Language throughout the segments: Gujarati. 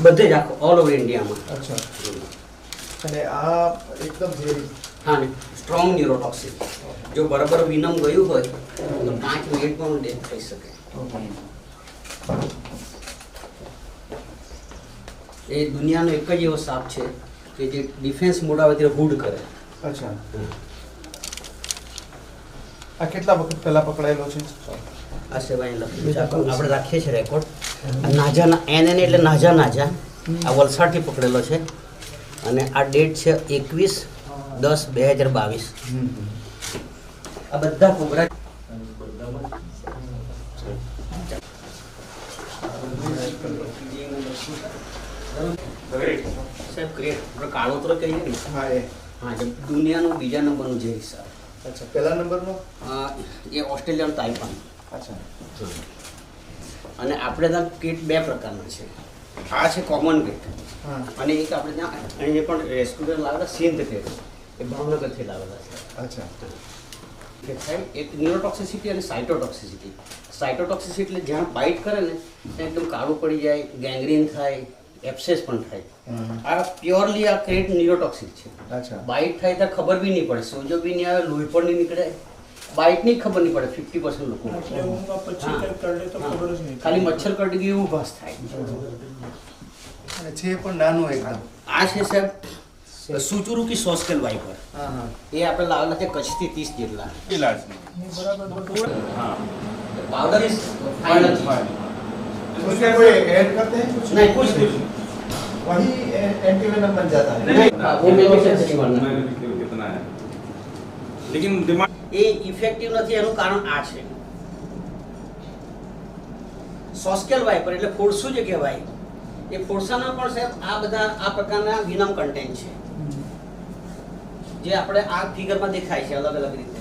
બધે જ આખો ઓલ ઓવર ઇન્ડિયામાં. અચ્છા. અને આ એકદમ ઝેરી. હા ને, સ્ટ્રોંગ ન્યુરોટોક્સિક. જો બરાબર વિનમ ગયું હોય તો 5 મિનિટમાં ડેથ થઈ શકે. એ દુનિયાનો એક જ એવો સાપ છે કે જે ડિફેન્સ મોડ આવે ત્યારે હુડ કરે. અચ્છા. આ કેટલા વખત પહેલા પકડાયેલો છે? આ સેવાય લખ્યું છે આપણે રાખીએ છીએ રેકોર્ડ. નાજાના એન એટલે નાજા આ વલસાડથી પકડેલો છે અને આ ડેટ છે 21/10/2022. આ બધા કોબરા સાહેબ ક્રિએટ કાળોતરો કહીએ ને. હા એ. હા, જે દુનિયાનું બીજા નંબરનું જે હિસાબ. અચ્છા. પહેલા નંબરનો એ ઓસ્ટ્રેલિયાનું તાઇવાન. અચ્છા. અને આપણે ત્યાં કીટ બે પ્રકારના છે. આ છે કોમન કીટ અને એક આપણે ત્યાં અહીંયા પણ રેસ્ક્યુટર લાવેલા સિંધ કીટ, એ ભાવનગરથી લાવેલા છે. અચ્છા. સાહેબ એક ન્યુરોટોક્સિસિટી અને સાઇટોટોક્સિસિટી. સાઇટોટોક્સિસિટી એટલે જ્યાં બાઇટ કરે ને ત્યાં એકદમ કાળું પડી જાય, ગેંગ્રીન થાય, એપ્સેસ પણ થાય. આ પ્યોરલી આ ક્રેટ ન્યુરોટોક્સિક છે. અચ્છા. બાઇટ થાય ત્યાં ખબર બી નહીં પડે, સોજો બી નહીં આવે, લોહી પણ નહીં નીકળે, બાઇટની ખબર નહીં પડે 50% લોકો. ખાલી મચ્છર કરડી ગયું એવું ભાસ થાય. અને છે પણ નાનું એકદમ. આ છે સાહેબ સુચુરુકી સોસ્કેલ વાઇપર. એ આપણે લાવેલા છે કચ્છથી 30 જેટલા. Powder is final. उसमें कोई ऐड करते हैं? नहीं, कुछ नहीं. वही एंटीवेनम बन जाता है. वो मेरे सेंसिटिव बनना कितना है लेकिन दिमाग એ ઇફેક્ટિવ નથી એનું કારણ આ છે. સોસ્કેલ વાઇપર એટલે ફોડસું જે કહેવાય, એ ફોડસાના પણ સાહેબ આ બધા આ પ્રકારના વિનમ કન્ટેન્ટ છે જે આપણે આ ફિગરમાં દેખાય છે અલગ અલગ રીતે.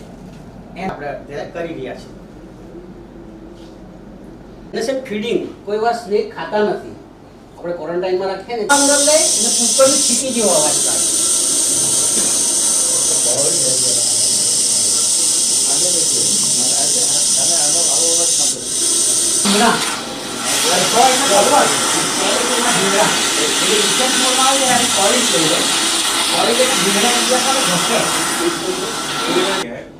એ આપણે કરી રહ્યા છીએ. અને સાહેબ ફીડિંગ કોઈ વાર સ્નેક ખાતા નથી. આપણે ક્વોરન્ટાઇનમાં રાખીએ ને અંદર લઈ અને ઉપરની ચીકી જેવો અવાજ કાઢે.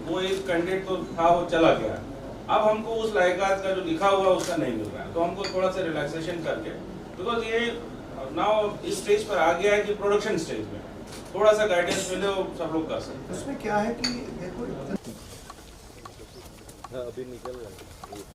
वो एक कंटेंट तो था वो चला गया. अब हमको उस लायकात का जो लिखा हुआ है उसका नहीं मिल रहा है, तो हमको थोड़ा सा रिलैक्सेशन करके, बिकॉज ये नाउ इस स्टेज पर आ गया है कि प्रोडक्शन स्टेज में थोड़ा सा गाइडेंस मिले वो सब लोग कर सकते हैं. उसमें क्या है कि देखो अभी निकल रहा है.